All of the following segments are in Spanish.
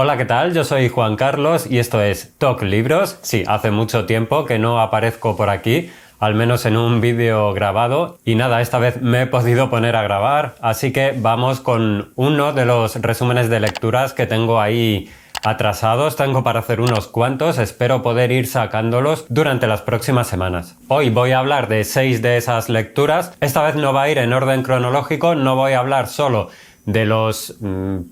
Hola, ¿qué tal? Yo soy Juan Carlos y esto es Talk Libros. Sí, hace mucho tiempo que no aparezco por aquí, al menos en un vídeo grabado. Y nada, esta vez me he podido poner a grabar, así que vamos con uno de los resúmenes de lecturas que tengo ahí atrasados. Tengo para hacer unos cuantos, espero poder ir sacándolos durante las próximas semanas. Hoy voy a hablar de 6 de esas lecturas. Esta vez no va a ir en orden cronológico, no voy a hablar solo de los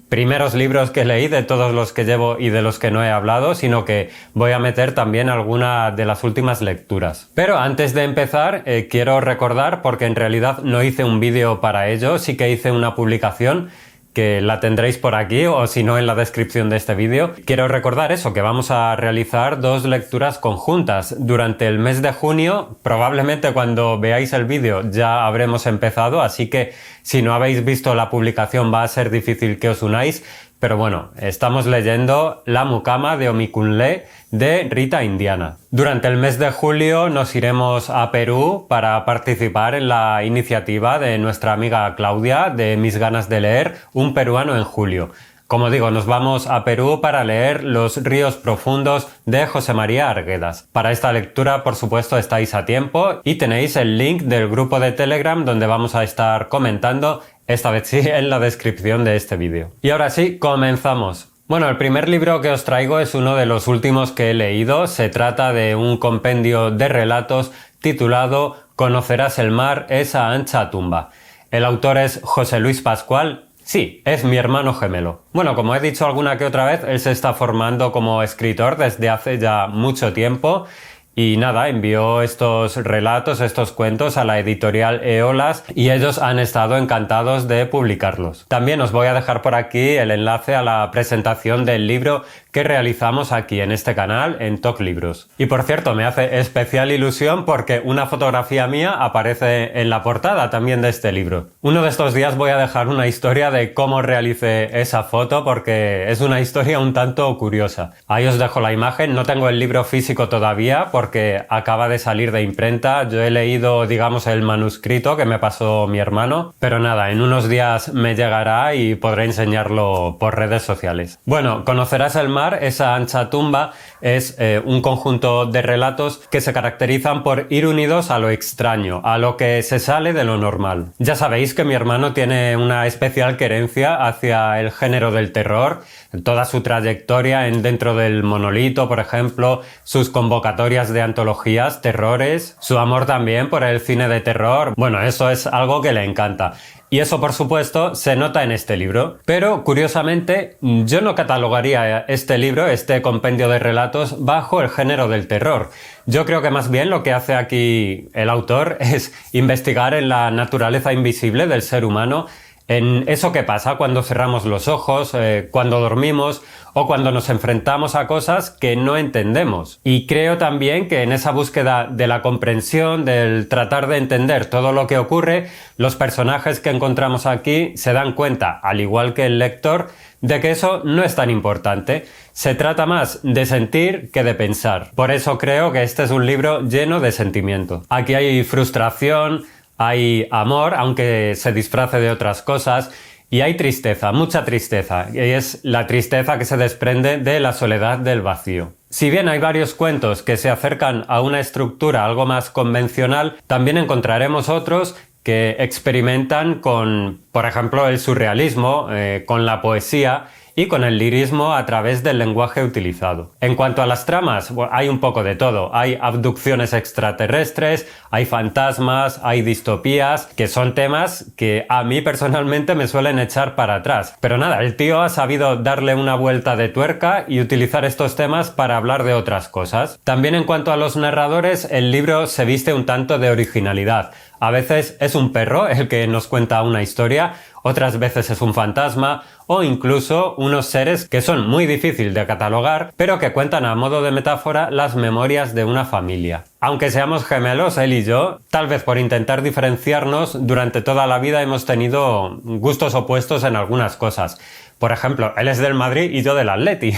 primeros libros que leí, de todos los que llevo y de los que no he hablado, sino que voy a meter también alguna de las últimas lecturas. Pero antes de empezar, quiero recordar, porque en realidad no hice un vídeo para ello, sí que hice una publicación que la tendréis por aquí o si no en la descripción de este vídeo. Quiero recordar eso, que vamos a realizar 2 lecturas conjuntas durante el mes de junio. Probablemente cuando veáis el vídeo ya habremos empezado, así que si no habéis visto la publicación va a ser difícil que os unáis. Pero bueno, estamos leyendo La mucama de Omi Kunle de Rita Indiana. Durante el mes de julio nos iremos a Perú para participar en la iniciativa de nuestra amiga Claudia de Mis ganas de leer, un peruano en julio. Como digo, nos vamos a Perú para leer Los ríos profundos de José María Arguedas. Para esta lectura, por supuesto, estáis a tiempo y tenéis el link del grupo de Telegram donde vamos a estar comentando, esta vez sí, en la descripción de este vídeo. Y ahora sí, comenzamos. Bueno, el primer libro que os traigo es uno de los últimos que he leído. Se trata de un compendio de relatos titulado Conocerás el mar, esa ancha tumba. El autor es José Luis Pascual. Sí, es mi hermano gemelo. Bueno, como he dicho alguna que otra vez, él se está formando como escritor desde hace ya mucho tiempo. Y nada, envió estos relatos, estos cuentos a la editorial Eolas y ellos han estado encantados de publicarlos. También os voy a dejar por aquí el enlace a la presentación del libro que realizamos aquí en este canal, en Talk Libros. Y por cierto, me hace especial ilusión porque una fotografía mía aparece en la portada también de este libro. Uno de estos días voy a dejar una historia de cómo realicé esa foto porque es una historia un tanto curiosa. Ahí os dejo la imagen, no tengo el libro físico todavía porque acaba de salir de imprenta. Yo he leído, digamos, el manuscrito que me pasó mi hermano, pero nada, en unos días me llegará y podré enseñarlo por redes sociales. Bueno, Conocerás el mar, esa ancha tumba, es un conjunto de relatos que se caracterizan por ir unidos a lo extraño, a lo que se sale de lo normal. Ya sabéis que mi hermano tiene una especial querencia hacia el género del terror, toda su trayectoria dentro del Monolito, por ejemplo, sus convocatorias de antologías, terrores, su amor también por el cine de terror. Bueno, eso es algo que le encanta. Y eso, por supuesto, se nota en este libro. Pero, curiosamente, yo no catalogaría este libro, este compendio de relatos, bajo el género del terror. Yo creo que más bien lo que hace aquí el autor es investigar en la naturaleza invisible del ser humano, en eso que pasa cuando cerramos los ojos, cuando dormimos o cuando nos enfrentamos a cosas que no entendemos. Y creo también que en esa búsqueda de la comprensión, del tratar de entender todo lo que ocurre, los personajes que encontramos aquí se dan cuenta, al igual que el lector, de que eso no es tan importante. Se trata más de sentir que de pensar. Por eso creo que este es un libro lleno de sentimiento. Aquí hay frustración, hay amor, aunque se disfrace de otras cosas, y hay tristeza, mucha tristeza, y es la tristeza que se desprende de la soledad del vacío. Si bien hay varios cuentos que se acercan a una estructura algo más convencional, también encontraremos otros que experimentan con, por ejemplo, el surrealismo, con la poesía y con el lirismo a través del lenguaje utilizado. En cuanto a las tramas, bueno, hay un poco de todo. Hay abducciones extraterrestres, hay fantasmas, hay distopías, que son temas que a mí personalmente me suelen echar para atrás. Pero nada, el tío ha sabido darle una vuelta de tuerca y utilizar estos temas para hablar de otras cosas. También en cuanto a los narradores, el libro se viste un tanto de originalidad. A veces es un perro el que nos cuenta una historia, otras veces es un fantasma o incluso unos seres que son muy difíciles de catalogar, pero que cuentan a modo de metáfora las memorias de una familia. Aunque seamos gemelos, él y yo, tal vez por intentar diferenciarnos, durante toda la vida hemos tenido gustos opuestos en algunas cosas. Por ejemplo, él es del Madrid y yo del Atleti.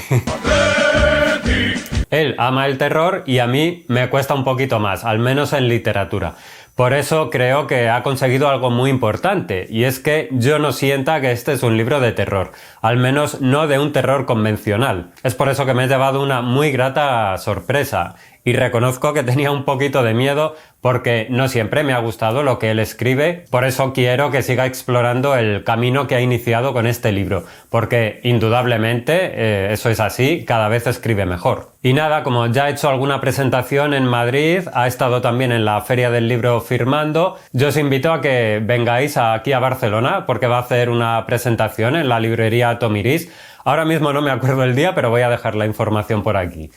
Él ama el terror y a mí me cuesta un poquito más, al menos en literatura. Por eso creo que ha conseguido algo muy importante, y es que yo no sienta que este es un libro de terror, al menos no de un terror convencional. Es por eso que me he llevado una muy grata sorpresa. Y reconozco que tenía un poquito de miedo porque no siempre me ha gustado lo que él escribe, por eso quiero que siga explorando el camino que ha iniciado con este libro, porque indudablemente eso es así, cada vez escribe mejor. Y nada, como ya he hecho alguna presentación en Madrid, ha estado también en la Feria del Libro firmando, yo os invito a que vengáis aquí a Barcelona porque va a hacer una presentación en la librería Tomiris. Ahora mismo no me acuerdo el día, pero voy a dejar la información por aquí.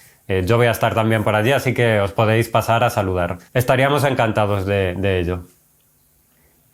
Yo voy a estar también por allí, así que os podéis pasar a saludar. Estaríamos encantados de ello.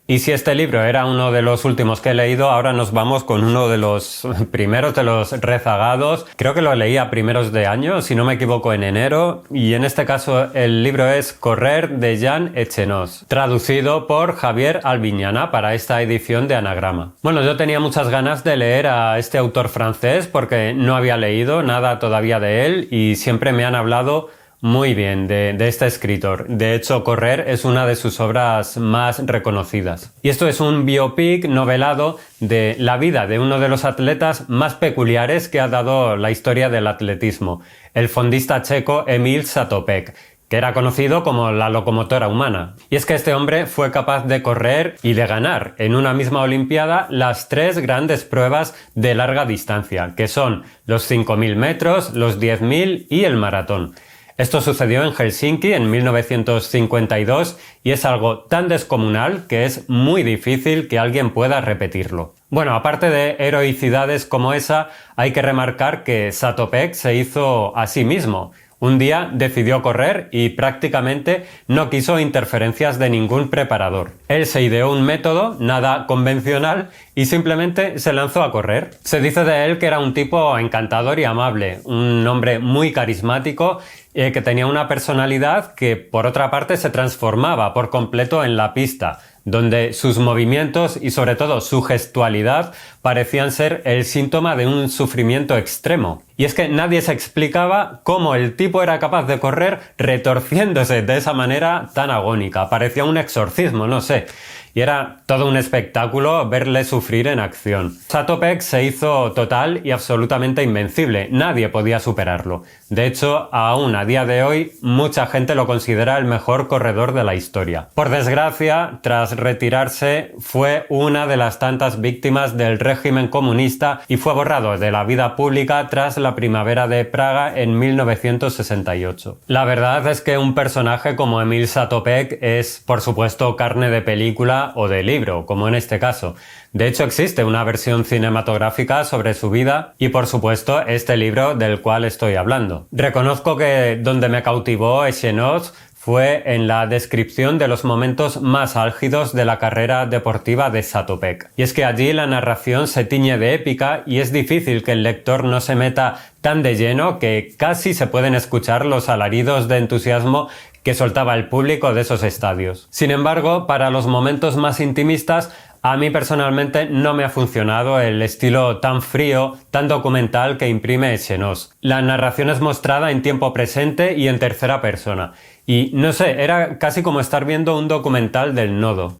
Y si este libro era uno de los últimos que he leído, ahora nos vamos con uno de los primeros de los rezagados. Creo que lo leí a primeros de año, si no me equivoco, en enero. Y en este caso el libro es Correr, de Jean Echenoz, traducido por Javier Albiñana para esta edición de Anagrama. Bueno, yo tenía muchas ganas de leer a este autor francés porque no había leído nada todavía de él y siempre me han hablado muy bien de este escritor. De hecho, Correr es una de sus obras más reconocidas. Y esto es un biopic novelado de la vida de uno de los atletas más peculiares que ha dado la historia del atletismo, el fondista checo Emil Satopek, que era conocido como la locomotora humana. Y es que este hombre fue capaz de correr y de ganar en una misma Olimpiada las 3 grandes pruebas de larga distancia, que son los 5.000 metros, los 10.000 y el maratón. Esto sucedió en Helsinki en 1952 y es algo tan descomunal que es muy difícil que alguien pueda repetirlo. Bueno, aparte de heroicidades como esa, hay que remarcar que Satopek se hizo a sí mismo. Un día decidió correr y prácticamente no quiso interferencias de ningún preparador. Él se ideó un método, nada convencional, y simplemente se lanzó a correr. Se dice de él que era un tipo encantador y amable, un hombre muy carismático, que tenía una personalidad que por otra parte se transformaba por completo en la pista, donde sus movimientos y sobre todo su gestualidad parecían ser el síntoma de un sufrimiento extremo. Y es que nadie se explicaba cómo el tipo era capaz de correr retorciéndose de esa manera tan agónica. Parecía un exorcismo, no sé. Y era todo un espectáculo verle sufrir en acción. Satopek se hizo total y absolutamente invencible. Nadie podía superarlo. De hecho, aún a día de hoy, mucha gente lo considera el mejor corredor de la historia. Por desgracia, tras retirarse, fue una de las tantas víctimas del régimen comunista y fue borrado de la vida pública tras la primavera de Praga en 1968. La verdad es que un personaje como Emil Satopek es, por supuesto, carne de película o de libro, como en este caso. De hecho, existe una versión cinematográfica sobre su vida y, por supuesto, este libro del cual estoy hablando. Reconozco que donde me cautivó Echenoz fue en la descripción de los momentos más álgidos de la carrera deportiva de Satopek. Y es que allí la narración se tiñe de épica y es difícil que el lector no se meta tan de lleno que casi se pueden escuchar los alaridos de entusiasmo que soltaba el público de esos estadios. Sin embargo, para los momentos más intimistas, a mí personalmente no me ha funcionado el estilo tan frío, tan documental que imprime Echenoz. La narración es mostrada en tiempo presente y en tercera persona. Y no sé, era casi como estar viendo un documental del Nodo.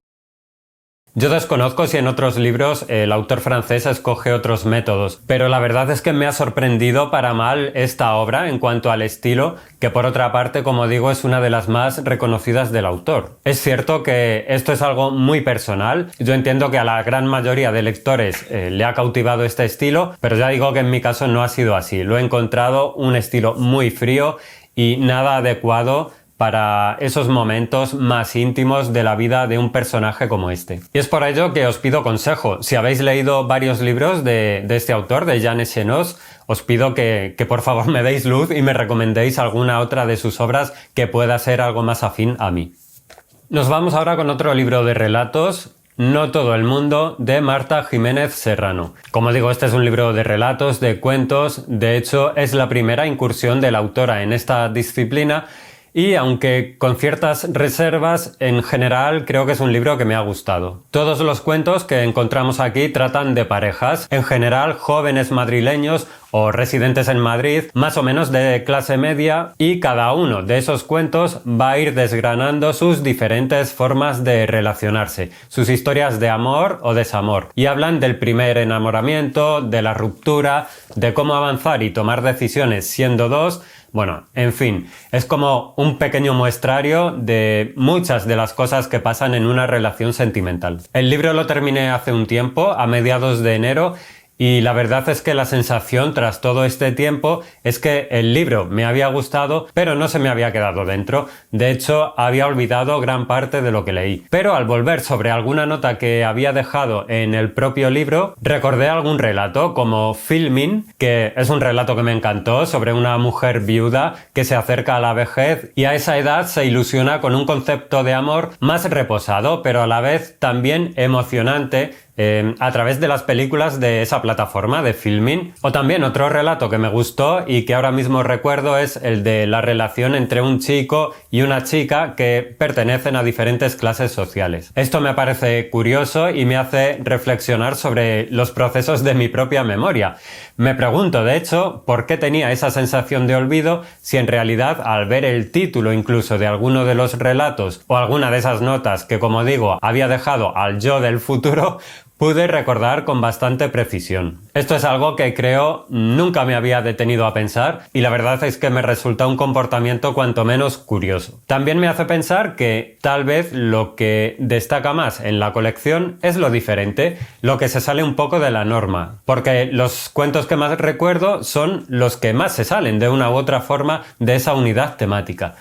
Yo desconozco si en otros libros el autor francés escoge otros métodos, pero la verdad es que me ha sorprendido para mal esta obra en cuanto al estilo, que por otra parte, como digo, es una de las más reconocidas del autor. Es cierto que esto es algo muy personal, yo entiendo que a la gran mayoría de lectores le ha cautivado este estilo, pero ya digo que en mi caso no ha sido así. Lo he encontrado un estilo muy frío y nada adecuado para esos momentos más íntimos de la vida de un personaje como este. Y es por ello que os pido consejo. Si habéis leído varios libros de este autor, de Jean Echenoz, os pido que por favor me deis luz y me recomendéis alguna otra de sus obras que pueda ser algo más afín a mí. Nos vamos ahora con otro libro de relatos, No todo el mundo, de Marta Jiménez Serrano. Como digo, este es un libro de relatos, de cuentos. De hecho, es la primera incursión de la autora en esta disciplina. Y aunque con ciertas reservas, en general creo que es un libro que me ha gustado. Todos los cuentos que encontramos aquí tratan de parejas, en general jóvenes madrileños o residentes en Madrid, más o menos de clase media, y cada uno de esos cuentos va a ir desgranando sus diferentes formas de relacionarse, sus historias de amor o desamor, y hablan del primer enamoramiento, de la ruptura, de cómo avanzar y tomar decisiones siendo dos. Bueno, en fin, es como un pequeño muestrario de muchas de las cosas que pasan en una relación sentimental. El libro lo terminé hace un tiempo, a mediados de enero, y la verdad es que la sensación tras todo este tiempo es que el libro me había gustado, pero no se me había quedado dentro. De hecho, había olvidado gran parte de lo que leí. Pero al volver sobre alguna nota que había dejado en el propio libro, recordé algún relato, como Filming, que es un relato que me encantó, sobre una mujer viuda que se acerca a la vejez y a esa edad se ilusiona con un concepto de amor más reposado, pero a la vez también emocionante, a través de las películas de esa plataforma de Filming. O también otro relato que me gustó y que ahora mismo recuerdo es el de la relación entre un chico y una chica que pertenecen a diferentes clases sociales. Esto me parece curioso y me hace reflexionar sobre los procesos de mi propia memoria. Me pregunto, de hecho, por qué tenía esa sensación de olvido si en realidad al ver el título incluso de alguno de los relatos o alguna de esas notas que, como digo, había dejado al yo del futuro, pude recordar con bastante precisión. Esto es algo que creo nunca me había detenido a pensar y la verdad es que me resulta un comportamiento cuanto menos curioso. También me hace pensar que tal vez lo que destaca más en la colección es lo diferente, lo que se sale un poco de la norma, porque los cuentos que más recuerdo son los que más se salen de una u otra forma de esa unidad temática.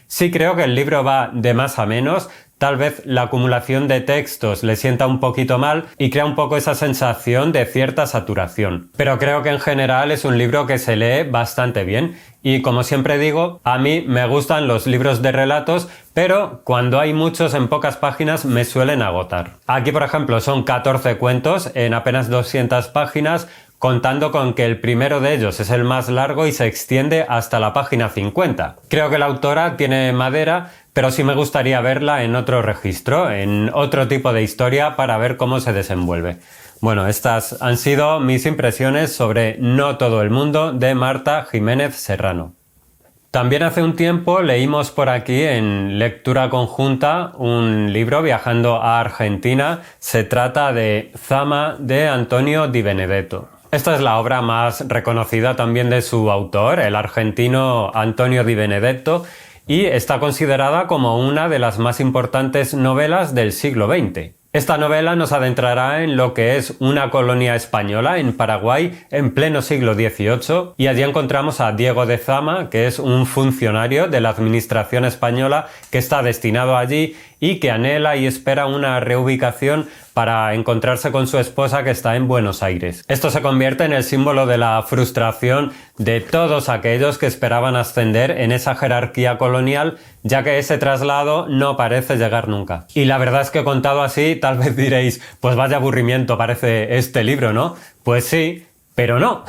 Sí creo que el libro va de más a menos. Tal vez la acumulación de textos le sienta un poquito mal y crea un poco esa sensación de cierta saturación. Pero creo que en general es un libro que se lee bastante bien y, como siempre digo, a mí me gustan los libros de relatos, pero cuando hay muchos en pocas páginas me suelen agotar. Aquí, por ejemplo, son 14 cuentos en apenas 200 páginas, contando con que el primero de ellos es el más largo y se extiende hasta la página 50. Creo que la autora tiene madera, pero sí me gustaría verla en otro registro, en otro tipo de historia, para ver cómo se desenvuelve. Bueno, estas han sido mis impresiones sobre No todo el mundo, de Marta Jiménez Serrano. También hace un tiempo leímos por aquí en lectura conjunta un libro viajando a Argentina. Se trata de Zama, de Antonio Di Benedetto. Esta es la obra más reconocida también de su autor, el argentino Antonio Di Benedetto, y está considerada como una de las más importantes novelas del siglo XX. Esta novela nos adentrará en lo que es una colonia española en Paraguay en pleno siglo XVIII, y allí encontramos a Diego de Zama, que es un funcionario de la administración española que está destinado allí y que anhela y espera una reubicación para encontrarse con su esposa que está en Buenos Aires. Esto se convierte en el símbolo de la frustración de todos aquellos que esperaban ascender en esa jerarquía colonial, ya que ese traslado no parece llegar nunca. Y la verdad es que, contado así, tal vez diréis, pues vaya aburrimiento parece este libro, ¿no? Pues sí, pero no.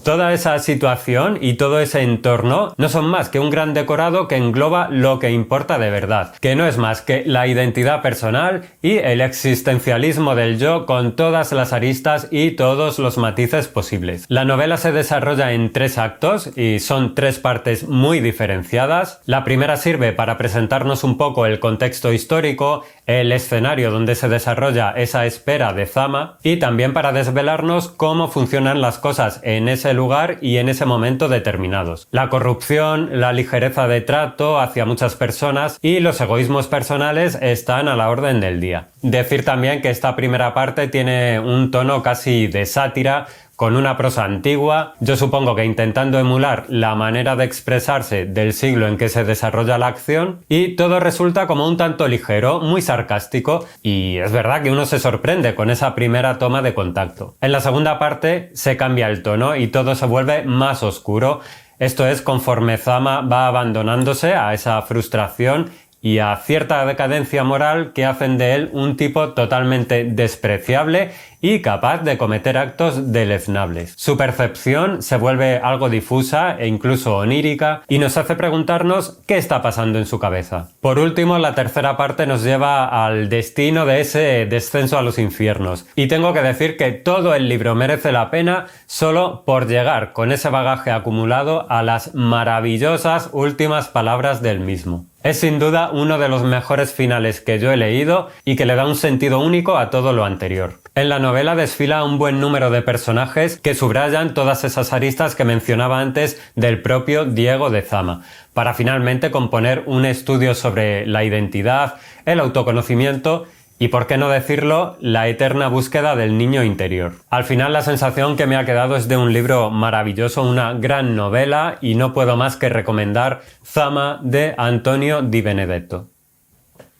Toda esa situación y todo ese entorno no son más que un gran decorado que engloba lo que importa de verdad, que no es más que la identidad personal y el existencialismo del yo, con todas las aristas y todos los matices posibles. La novela se desarrolla en 3 actos y son 3 partes muy diferenciadas. La primera sirve para presentarnos un poco el contexto histórico, el escenario donde se desarrolla esa espera de Zama, y también para desvelarnos cómo funcionan las cosas en ese lugar y en ese momento determinados. La corrupción, la ligereza de trato hacia muchas personas y los egoísmos personales están a la orden del día. Decir también que esta primera parte tiene un tono casi de sátira, con una prosa antigua, yo supongo que intentando emular la manera de expresarse del siglo en que se desarrolla la acción, y todo resulta como un tanto ligero, muy sarcástico, y es verdad que uno se sorprende con esa primera toma de contacto. En la segunda parte se cambia el tono y todo se vuelve más oscuro, esto es, conforme Zama va abandonándose a esa frustración y a cierta decadencia moral que hacen de él un tipo totalmente despreciable y capaz de cometer actos deleznables. Su percepción se vuelve algo difusa e incluso onírica y nos hace preguntarnos qué está pasando en su cabeza. Por último, la tercera parte nos lleva al destino de ese descenso a los infiernos. Y tengo que decir que todo el libro merece la pena solo por llegar con ese bagaje acumulado a las maravillosas últimas palabras del mismo. Es sin duda uno de los mejores finales que yo he leído y que le da un sentido único a todo lo anterior. En la novela desfila un buen número de personajes que subrayan todas esas aristas que mencionaba antes del propio Diego de Zama, para finalmente componer un estudio sobre la identidad, el autoconocimiento y, por qué no decirlo, la eterna búsqueda del niño interior. Al final la sensación que me ha quedado es de un libro maravilloso, una gran novela, y no puedo más que recomendar Zama de Antonio Di Benedetto.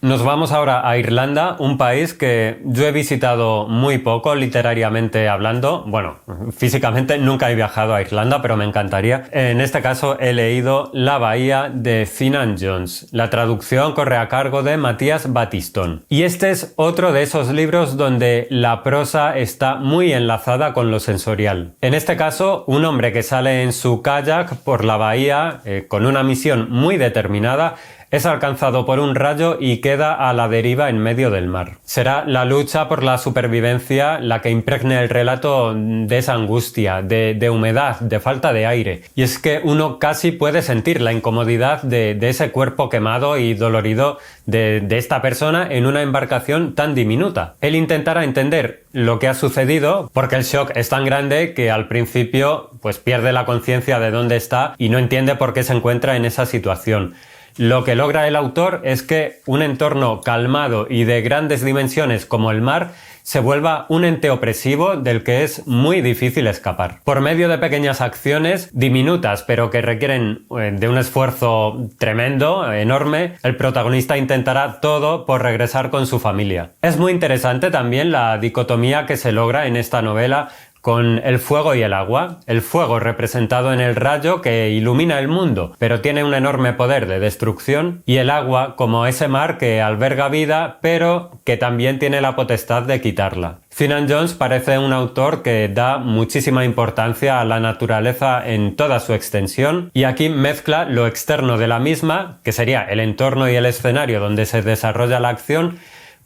Nos vamos ahora a Irlanda, un país que yo he visitado muy poco literariamente hablando. Bueno, físicamente nunca he viajado a Irlanda, pero me encantaría. En este caso he leído La Bahía de Finan Jones. La traducción corre a cargo de Matías Batistón. Y este es otro de esos libros donde la prosa está muy enlazada con lo sensorial. En este caso, un hombre que sale en su kayak por la bahía con una misión muy determinada es alcanzado por un rayo y queda a la deriva en medio del mar. Será la lucha por la supervivencia la que impregne el relato de esa angustia, de humedad, de falta de aire. Y es que uno casi puede sentir la incomodidad de ese cuerpo quemado y dolorido de esta persona en una embarcación tan diminuta. Él intentará entender lo que ha sucedido porque el shock es tan grande que al principio pues pierde la conciencia de dónde está y no entiende por qué se encuentra en esa situación. Lo que logra el autor es que un entorno calmado y de grandes dimensiones como el mar se vuelva un ente opresivo del que es muy difícil escapar. Por medio de pequeñas acciones, diminutas pero que requieren de un esfuerzo tremendo, enorme, el protagonista intentará todo por regresar con su familia. Es muy interesante también la dicotomía que se logra en esta novela con el fuego y el agua. El fuego representado en el rayo que ilumina el mundo, pero tiene un enorme poder de destrucción, y el agua como ese mar que alberga vida, pero que también tiene la potestad de quitarla. Finan Jones parece un autor que da muchísima importancia a la naturaleza en toda su extensión, y aquí mezcla lo externo de la misma, que sería el entorno y el escenario donde se desarrolla la acción,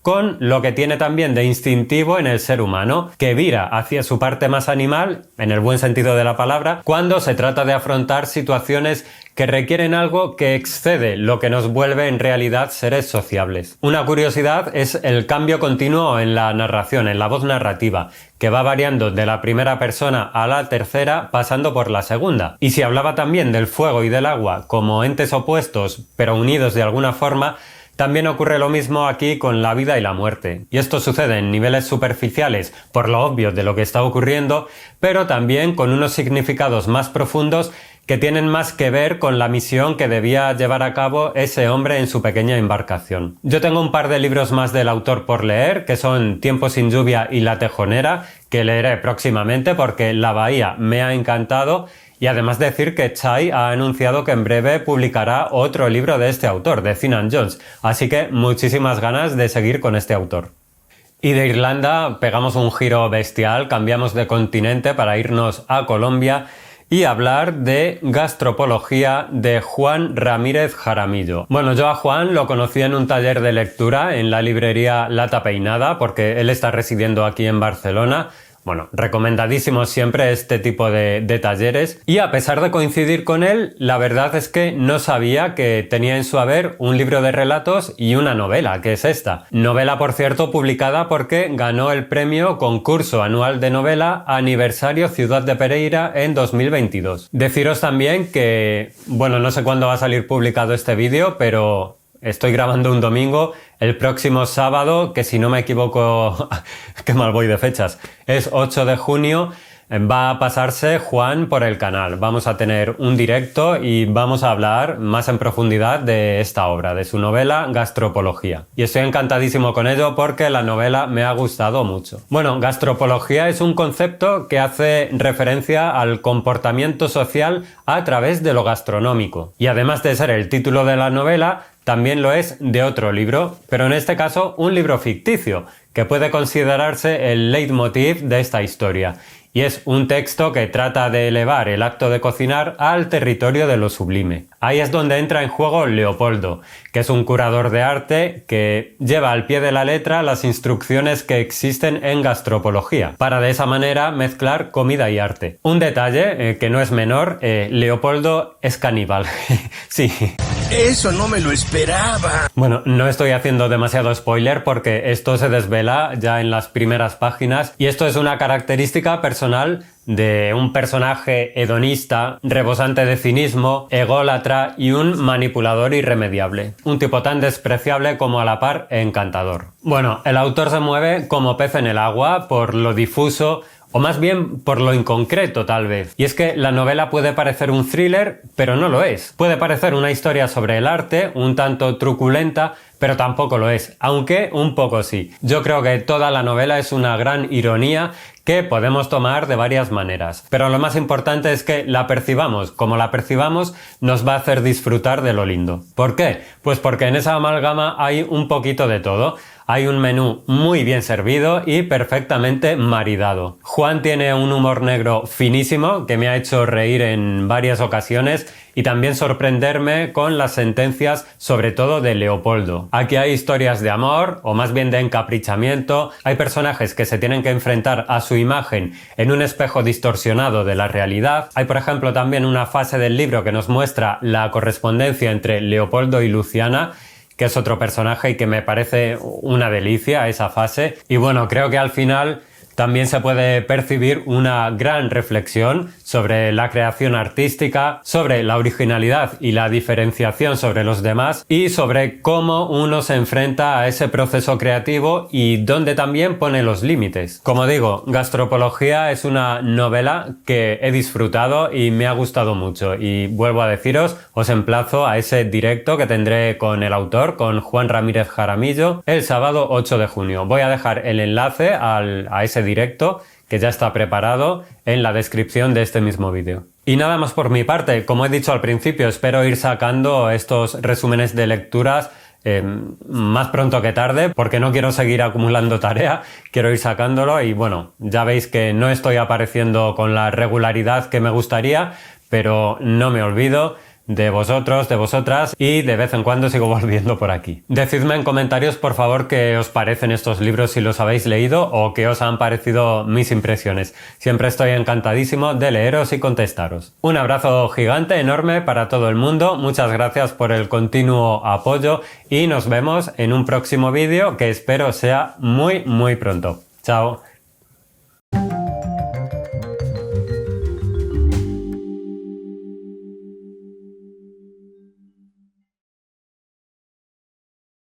con lo que tiene también de instintivo en el ser humano, que vira hacia su parte más animal, en el buen sentido de la palabra, cuando se trata de afrontar situaciones que requieren algo que excede lo que nos vuelve en realidad seres sociables. Una curiosidad es el cambio continuo en la narración, en la voz narrativa, que va variando de la primera persona a la tercera, pasando por la segunda. Y si hablaba también del fuego y del agua como entes opuestos, pero unidos de alguna forma, también ocurre lo mismo aquí con la vida y la muerte. Y esto sucede en niveles superficiales por lo obvio de lo que está ocurriendo, pero también con unos significados más profundos que tienen más que ver con la misión que debía llevar a cabo ese hombre en su pequeña embarcación. Yo tengo un par de libros más del autor por leer, que son Tiempo sin lluvia y La tejonera, que leeré próximamente porque La Bahía me ha encantado. Y además decir que Chai ha anunciado que en breve publicará otro libro de este autor, de Finan Jones, así que muchísimas ganas de seguir con este autor. Y de Irlanda pegamos un giro bestial, cambiamos de continente para irnos a Colombia y hablar de Gastropología de Juan Ramírez Jaramillo. Bueno, yo a Juan lo conocí en un taller de lectura en la librería Lata Peinada, porque él está residiendo aquí en Barcelona. Bueno, recomendadísimo siempre este tipo de talleres, y a pesar de coincidir con él, la verdad es que no sabía que tenía en su haber un libro de relatos y una novela, que es esta. Novela, por cierto, publicada porque ganó el premio Concurso Anual de Novela Aniversario Ciudad de Pereira en 2022. Deciros también que, bueno, no sé cuándo va a salir publicado este vídeo, pero estoy grabando un domingo. El próximo sábado, que si no me equivoco, qué mal voy de fechas, es 8 de junio, va a pasarse Juan por el canal. Vamos a tener un directo y vamos a hablar más en profundidad de esta obra, de su novela Gastropología. Y estoy encantadísimo con ello porque la novela me ha gustado mucho. Bueno, gastropología es un concepto que hace referencia al comportamiento social a través de lo gastronómico. Y además de ser el título de la novela, también lo es de otro libro, pero en este caso un libro ficticio, que puede considerarse el leitmotiv de esta historia. Y es un texto que trata de elevar el acto de cocinar al territorio de lo sublime. Ahí es donde entra en juego Leopoldo, que es un curador de arte que lleva al pie de la letra las instrucciones que existen en gastropología, para de esa manera mezclar comida y arte. Un detalle que no es menor, Leopoldo es caníbal. Sí. Eso no me lo esperaba. Bueno, no estoy haciendo demasiado spoiler porque esto se desvela ya en las primeras páginas y esto es una característica personal de un personaje hedonista, rebosante de cinismo, ególatra y un manipulador irremediable. Un tipo tan despreciable como a la par encantador. Bueno, el autor se mueve como pez en el agua por lo difuso, o más bien por lo inconcreto tal vez. Y es que la novela puede parecer un thriller, pero no lo es. Puede parecer una historia sobre el arte, un tanto truculenta, pero tampoco lo es, aunque un poco sí. Yo creo que toda la novela es una gran ironía que podemos tomar de varias maneras. Pero lo más importante es que la percibamos. Como la percibamos, nos va a hacer disfrutar de lo lindo. ¿Por qué? Pues porque en esa amalgama hay un poquito de todo. Hay un menú muy bien servido y perfectamente maridado. Juan tiene un humor negro finísimo que me ha hecho reír en varias ocasiones y también sorprenderme con las sentencias, sobre todo de Leopoldo. Aquí hay historias de amor, o más bien de encaprichamiento, hay personajes que se tienen que enfrentar a su imagen en un espejo distorsionado de la realidad. Hay, por ejemplo, también una fase del libro que nos muestra la correspondencia entre Leopoldo y Luciana, que es otro personaje y que me parece una delicia esa fase. Y bueno, creo que al final también se puede percibir una gran reflexión sobre la creación artística, sobre la originalidad y la diferenciación sobre los demás y sobre cómo uno se enfrenta a ese proceso creativo y dónde también pone los límites. Como digo, Gastropología es una novela que he disfrutado y me ha gustado mucho y vuelvo a deciros, os emplazo a ese directo que tendré con el autor, con Juan Ramírez Jaramillo, el sábado 8 de junio. Voy a dejar el enlace a ese directo que ya está preparado en la descripción de este mismo vídeo. Y nada más por mi parte, como he dicho al principio, espero ir sacando estos resúmenes de lecturas más pronto que tarde, porque no quiero seguir acumulando tarea, quiero ir sacándolo y bueno, ya veis que no estoy apareciendo con la regularidad que me gustaría, pero no me olvido de vosotros, de vosotras y de vez en cuando sigo volviendo por aquí. Decidme en comentarios por favor qué os parecen estos libros si los habéis leído o qué os han parecido mis impresiones. Siempre estoy encantadísimo de leeros y contestaros. Un abrazo gigante, enorme para todo el mundo, muchas gracias por el continuo apoyo y nos vemos en un próximo vídeo que espero sea muy pronto. Chao.